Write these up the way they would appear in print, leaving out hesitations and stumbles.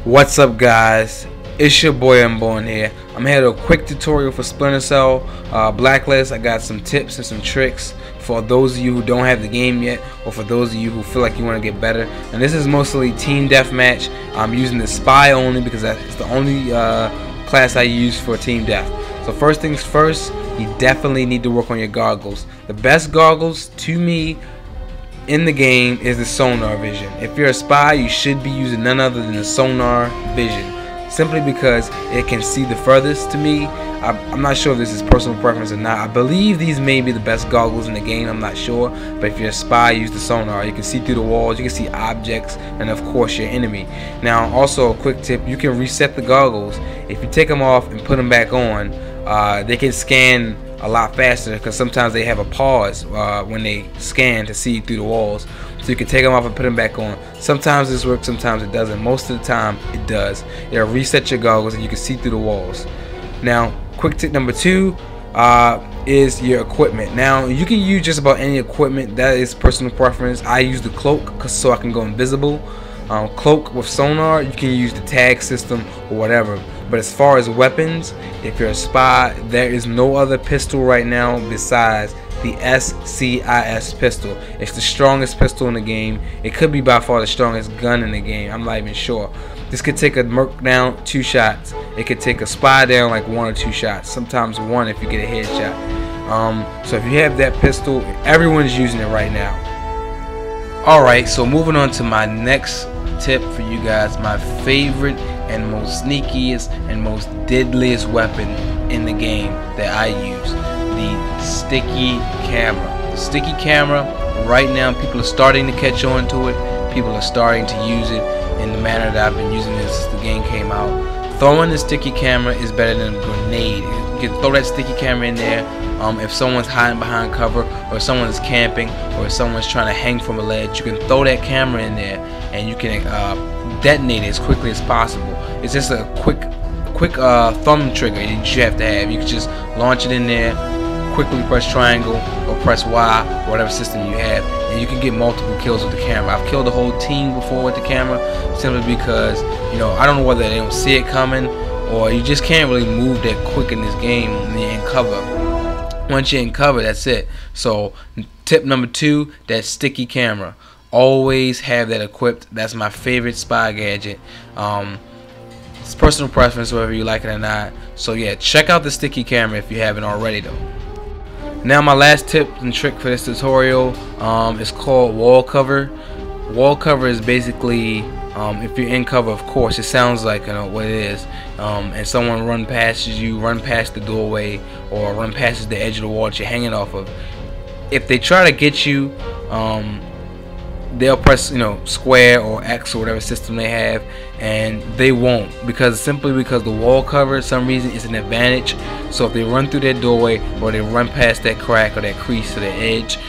What's up, guys? It's your boy Unborn here. I'm here to a quick tutorial for Splinter Cell Blacklist. I got some tips and some tricks for those of you who don't have the game yet, or for those of you who feel like you want to get better. And this is mostly team deathmatch. I'm using the spy only because it's the only class I use for team death. So first things first, you definitely need to work on your goggles. The best goggles to me in the game is the sonar vision. If you're a spy, you should be using none other than the sonar vision, simply because it can see the furthest. To me, I'm not sure if this is personal preference or not. I believe these may be the best goggles in the game, I'm not sure, but if you're a spy, use the sonar. You can see through the walls, you can see objects, and of course your enemy. Now also a quick tip, you can reset the goggles. If you take them off and put them back on, they can scan a lot faster, because sometimes they have a pause when they scan to see through the walls. So you can take them off and put them back on. Sometimes this works, sometimes it doesn't. Most of the time it does. It'll reset your goggles and you can see through the walls. Now quick tip number 2 is your equipment. Now you can use just about any equipment, that is personal preference. I use the cloak so I can go invisible. Cloak with sonar, you can use the tag system or whatever. But as far as weapons, if you're a spy, there is no other pistol right now besides the SCIS pistol. It's the strongest pistol in the game. It could be by far the strongest gun in the game. I'm not even sure. This could take a merc down 2 shots. It could take a spy down like 1 or 2 shots. Sometimes 1 if you get a headshot. So if you have that pistol, everyone's using it right now. Alright, so moving on to my next tip for you guys. My favorite and most sneakiest and most deadliest weapon in the game that I use, the sticky camera. The sticky camera, right now people are starting to catch on to it. People are starting to use it in the manner that I've been using it since the game came out. Throwing the sticky camera is better than a grenade. You can throw that sticky camera in there if someone's hiding behind cover, or if someone's camping, or if someone's trying to hang from a ledge. You can throw that camera in there and you can detonate it as quickly as possible. It's just a quick thumb trigger that you have to have. You can just launch it in there, quickly press triangle or press Y, whatever system you have, and you can get multiple kills with the camera. I've killed a whole team before with the camera, simply because, you know, I don't know whether they don't see it coming, or you just can't really move that quick in this game when you're in cover. Once you're in cover, that's it. So tip number 2, that sticky camera. Always have that equipped. That's my favorite spy gadget. It's personal preference whether you like it or not. So yeah, check out the sticky camera if you haven't already though. Now my last tip and trick for this tutorial is called wall cover. Wall cover is basically if you're in cover, of course, it sounds like, you know, what it is, and someone run past you, run past the doorway, or run past the edge of the wall that you're hanging off of. If they try to get you, they'll press, you know, square or X or whatever system they have, and they won't, simply because the wall cover, for some reason, is an advantage. So if they run through that doorway, or they run past that crack or that crease to the edge,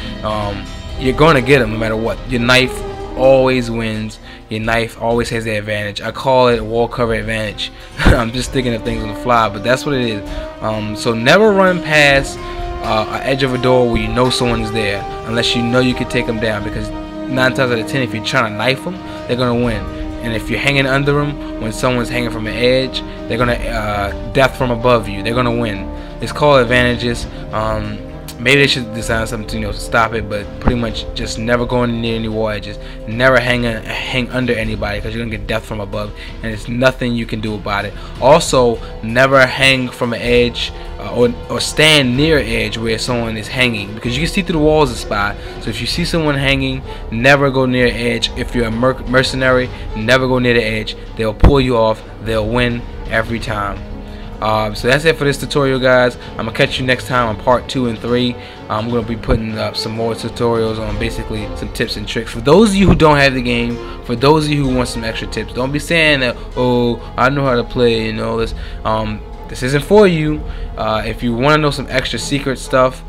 you're going to get them no matter what. Your knife always wins. Your knife always has the advantage. I call it wall cover advantage. I'm just thinking of things on the fly, but that's what it is. So never run past an edge of a door where you know someone is there, unless you know you can take them down, because 9 times out of 10, if you're trying to knife them, they're gonna win. And if you're hanging under them, when someone's hanging from an edge, they're gonna death from above you. They're gonna win. It's called advantages. Maybe they should design something to, you know, stop it, but pretty much just never go near any wall edges. Never hang under anybody, because you're gonna get death from above, and there's nothing you can do about it. Also, never hang from an edge or stand near an edge where someone is hanging, because you can see through the walls of spy. So if you see someone hanging, never go near an edge. If you're a mercenary, never go near the edge. They'll pull you off. They'll win every time. So that's it for this tutorial, guys. I'm gonna catch you next time on part 2 and 3. I'm gonna be putting up some more tutorials on basically some tips and tricks for those of you who don't have the game. For those of you who want some extra tips, don't be saying that, oh, I know how to play, you know, this isn't for you. If you want to know some extra secret stuff,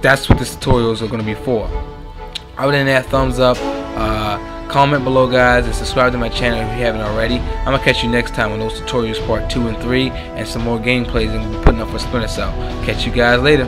that's what this tutorials are gonna be for. Other than that, thumbs up, comment below, guys, and subscribe to my channel if you haven't already. I'm gonna catch you next time on those tutorials part 2 and 3, and some more gameplays I'm gonna be putting up for Splinter Cell. Catch you guys later.